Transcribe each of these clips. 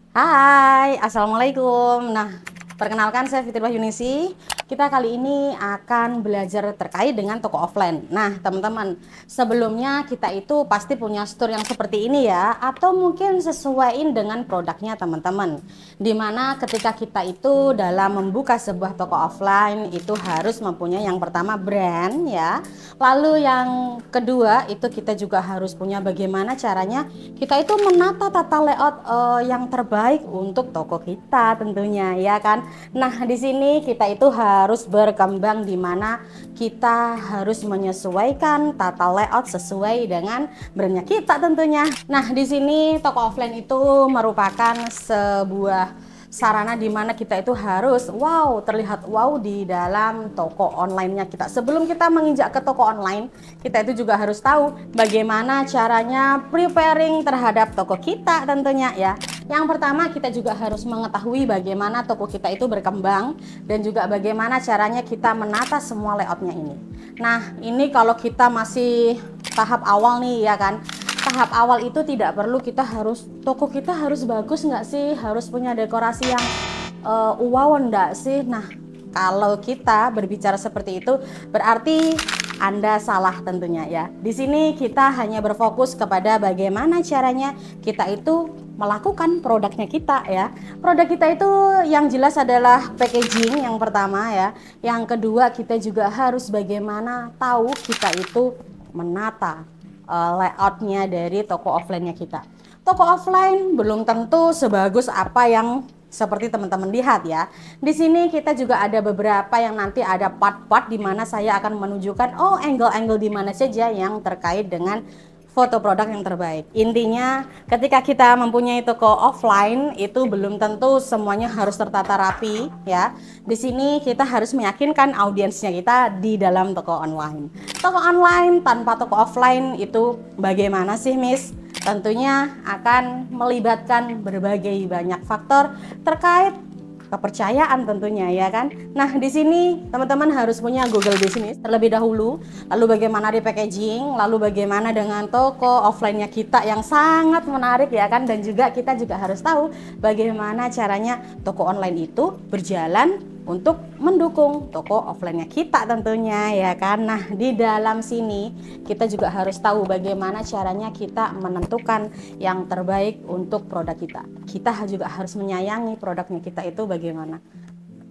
Hai, Assalamualaikum. Nah, perkenalkan saya Fitri Wahyunisi. Kita kali ini akan belajar terkait dengan toko offline. Nah, teman-teman, sebelumnya kita itu pasti punya store yang seperti ini ya, atau mungkin sesuaiin dengan produknya teman-teman. Dimana ketika kita itu dalam membuka sebuah toko offline itu harus mempunyai yang pertama brand ya. Lalu yang kedua itu kita juga harus punya bagaimana caranya kita itu menata tata layout yang terbaik untuk toko kita tentunya ya kan. Nah, di sini kita itu harus berkembang di mana kita harus menyesuaikan tata layout sesuai dengan brandnya kita tentunya. Nah, di sini toko offline itu merupakan sebuah sarana di mana kita itu harus terlihat wow di dalam toko online-nya kita. Sebelum kita menginjak ke toko online, kita itu juga harus tahu bagaimana caranya preparing terhadap toko kita tentunya ya. Yang pertama kita juga harus mengetahui bagaimana toko kita itu berkembang dan juga bagaimana caranya kita menata semua layoutnya ini. Nah, ini kalau kita masih tahap awal nih ya kan. Tahap awal itu tidak perlu toko kita harus bagus nggak sih, harus punya dekorasi yang wow enggak sih. Nah, kalau kita berbicara seperti itu berarti Anda salah tentunya ya. Di sini kita hanya berfokus kepada bagaimana caranya kita itu melakukan produknya kita ya. Produk kita itu yang jelas adalah packaging yang pertama ya. Yang kedua kita juga harus bagaimana tahu kita itu menata layoutnya dari toko offline-nya kita. Toko offline belum tentu sebagus apa yang seperti teman-teman lihat ya. Di sini kita juga ada beberapa yang nanti ada part-part di mana saya akan menunjukkan angle-angle di mana saja yang terkait dengan foto produk yang terbaik. Intinya ketika kita mempunyai toko offline itu belum tentu semuanya harus tertata rapi ya. Di sini kita harus meyakinkan audiensnya kita di dalam toko online. Toko online tanpa toko offline itu bagaimana sih, Miss? Tentunya akan melibatkan berbagai banyak faktor terkait kepercayaan tentunya ya kan. Nah, di sini teman-teman harus punya Google Business terlebih dahulu, lalu bagaimana di packaging, lalu bagaimana dengan toko offline-nya kita yang sangat menarik ya kan, dan juga kita juga harus tahu bagaimana caranya toko online itu berjalan untuk mendukung toko offline-nya kita tentunya ya kan. Nah, di dalam sini kita juga harus tahu bagaimana caranya kita menentukan yang terbaik untuk produk kita. Kita juga harus menyayangi produknya kita itu bagaimana.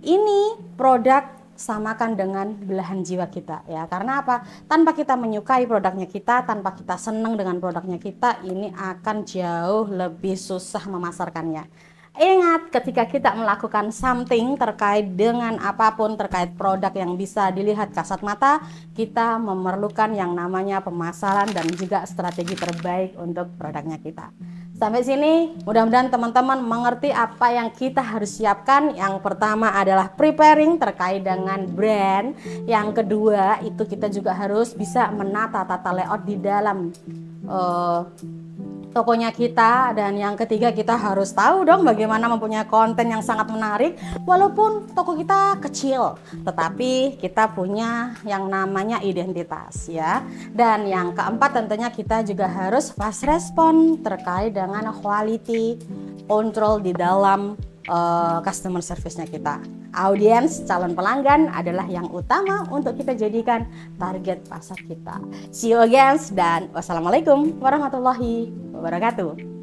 Ini produk samakan dengan belahan jiwa kita ya. Karena apa? Tanpa kita menyukai produknya kita, tanpa kita senang dengan produknya kita, ini akan jauh lebih susah memasarkannya. Ingat, ketika kita melakukan something terkait dengan apapun terkait produk yang bisa dilihat kasat mata, kita memerlukan yang namanya pemasaran dan juga strategi terbaik untuk produknya kita. Sampai sini, mudah-mudahan teman-teman mengerti apa yang kita harus siapkan. Yang pertama adalah preparing terkait dengan brand. Yang kedua, itu kita juga harus bisa menata tata layout di dalam tokonya kita, dan yang ketiga kita harus tahu dong bagaimana mempunyai konten yang sangat menarik walaupun toko kita kecil tetapi kita punya yang namanya identitas ya. Dan yang keempat tentunya kita juga harus fast respon terkait dengan quality control di dalam customer service-nya kita. Audiens calon pelanggan adalah yang utama untuk kita jadikan target pasar kita. See you again dan wassalamualaikum warahmatullahi wabarakatuh.